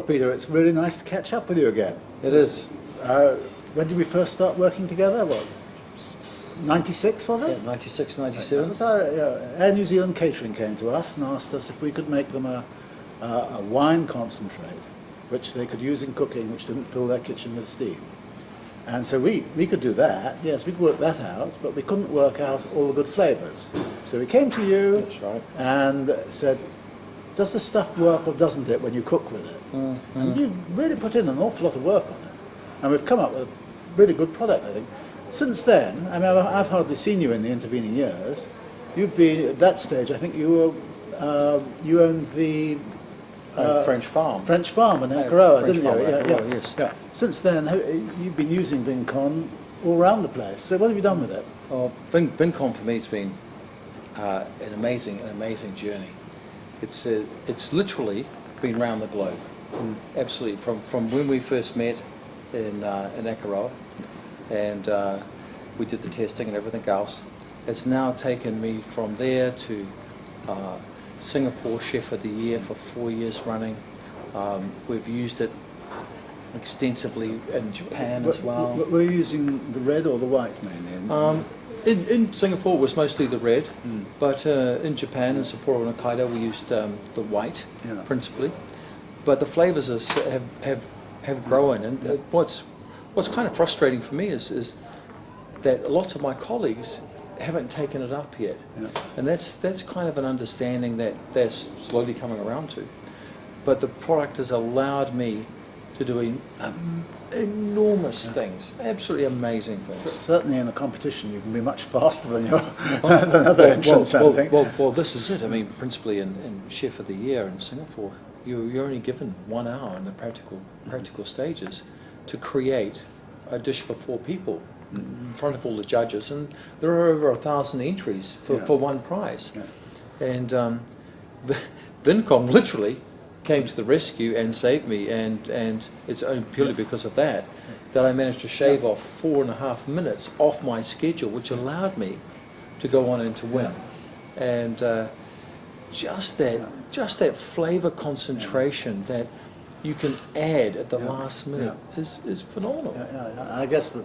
Well, Peter, it's really nice to catch up with you again. It is. When did we first start working together? What, 96 was it? Yeah, 96, 97. That was Air New Zealand Catering came to us and asked us if we could make them a wine concentrate, which they could use in cooking, which didn't fill their kitchen with steam. And so we could do that. Yes, we'd work that out, but we couldn't work out all the good flavours. So we came to you. That's right. And said, does the stuff work or doesn't it when you cook with it? And you really put in an awful lot of work on it. And we've come up with a really good product, I think. Since then, I mean, I've hardly seen you in the intervening years. You've been, at that stage, I think you owned the French farm. French farm in Akaroa, didn't you? Akaroa, yes. Yeah. Since then, you've been using Vincon all around the place. So what have you done with it? Well, Vincon for me has been an amazing journey. It's literally been round the globe. Absolutely, from when we first met in Akaroa, and we did the testing and everything else. It's now taken me from there to Singapore Chef of the Year for 4 years running. We've used it extensively in Japan as well. Were you using the red or the white mainly? In Singapore it was mostly the red, but in Japan and Sapporo and Hokkaido we used the white principally. But the flavours have grown, and what's kind of frustrating for me is that lots of my colleagues haven't taken it up yet, and that's kind of an understanding that they're slowly coming around to. But the product has allowed me to do enormous things, absolutely amazing things. Certainly in a competition you can be much faster than than other entrants, I think. Well, this is it. I mean, principally in Chef of the Year in Singapore, you're only given 1 hour in the practical stages to create a dish for 4 people in front of all the judges, and there are over 1,000 entries for one prize. And Vincon literally came to the rescue and saved me, and it's only purely because of that I managed to shave off 4.5 minutes off my schedule, which allowed me to go on and to win. And just that flavour concentration that you can add at the last minute is phenomenal. I guess that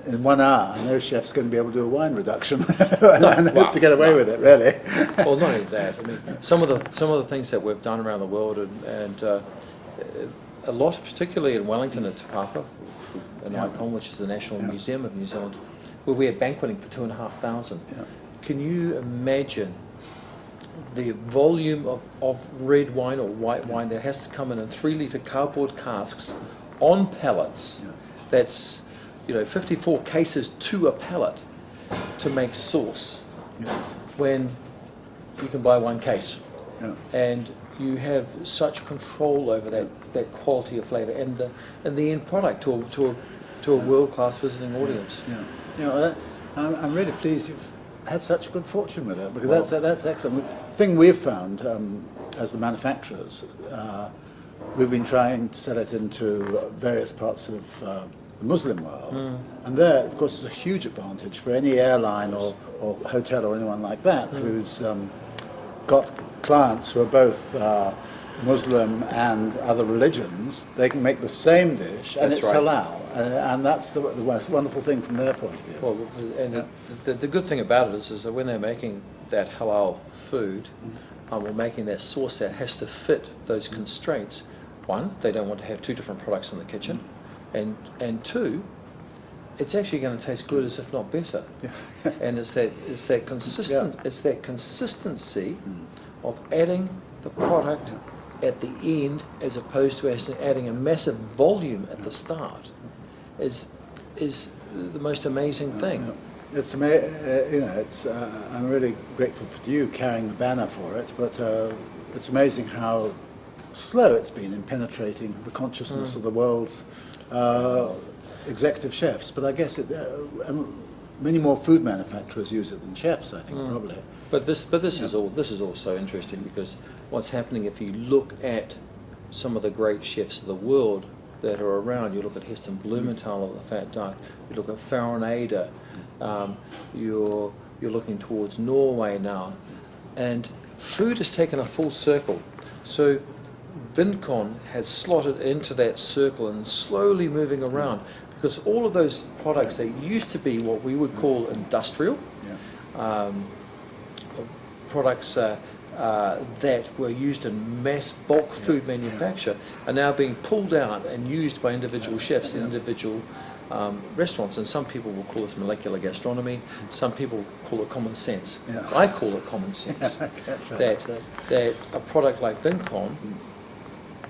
in 1 hour, no chef's going to be able to do a wine reduction and hope to get away with it, really. Well, not only that. I mean, some of the things that we've done around the world, and a lot, particularly in Wellington at Te Papa, an icon, which is the National Museum of New Zealand, where we had banqueting for 2,500. Can you imagine the volume of red wine or white wine that has to come in 3-litre cardboard casks on pallets? That's 54 cases to a pallet to make sauce, when you can buy 1 case, and you have such control over that quality of flavour and the end product to a world-class visiting audience. I'm really pleased you've had such good fortune with it, because that's excellent. The thing we've found as the manufacturers, we've been trying to sell it into various parts of the Muslim world, and there, of course, is a huge advantage for any airline or hotel or anyone like that who's got clients who are both Muslim and other religions. They can make the same dish, and it's halal, and that's the most wonderful thing from their point of view. Well, and the good thing about it is that when they're making that halal food, we're making that sauce that has to fit those constraints. 1, they don't want to have 2 different products in the kitchen. And 2, it's actually going to taste good, as if not better. And it's that consistency of adding the product at the end, as opposed to adding a massive volume at the start, is the most amazing thing. It's I'm really grateful for you carrying the banner for it, but it's amazing how slow it's been in penetrating the consciousness of the world's executive chefs. But I guess many more food manufacturers use it than chefs, I think, probably. But this is all so interesting, because what's happening, if you look at some of the great chefs of the world that are around, you look at Heston Blumenthal of the Fat Duck, you look at Farron Ada, you're looking towards Norway now, and food has taken a full circle. So Vincon had slotted into that circle and slowly moving around, because all of those products that used to be what we would call industrial, products that were used in mass bulk food manufacture are now being pulled out and used by individual chefs in individual restaurants. And some people will call this molecular gastronomy, some people call it common sense. I call it common sense. That a product like Vincon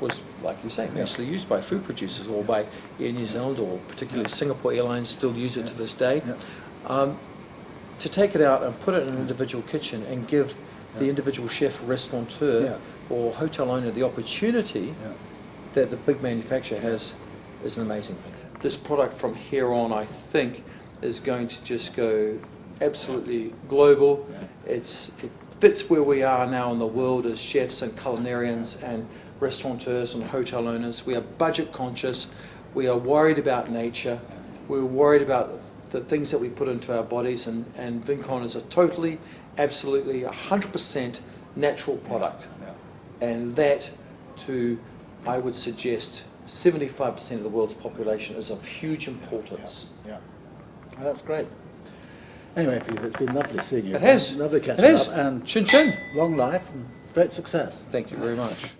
was, like you say, mostly used by food producers or by Air New Zealand, or particularly Singapore Airlines still use it to this day. To take it out and put it in an individual kitchen and give the individual chef, restaurateur, or hotel owner the opportunity that the big manufacturer has is an amazing thing. This product from here on, I think, is going to just go absolutely global. It fits where we are now in the world as chefs and culinarians and restaurateurs and hotel owners. We are budget conscious. We are worried about nature. We're worried about the things that we put into our bodies, and Vincon is a totally, absolutely, 100% natural product. And that, to, I would suggest, 75% of the world's population is of huge importance. Well, that's great. Anyway, Peter, it's been lovely seeing you. It has. Lovely It catching has. up, and Chin chin. long life and great success. Thank you very much.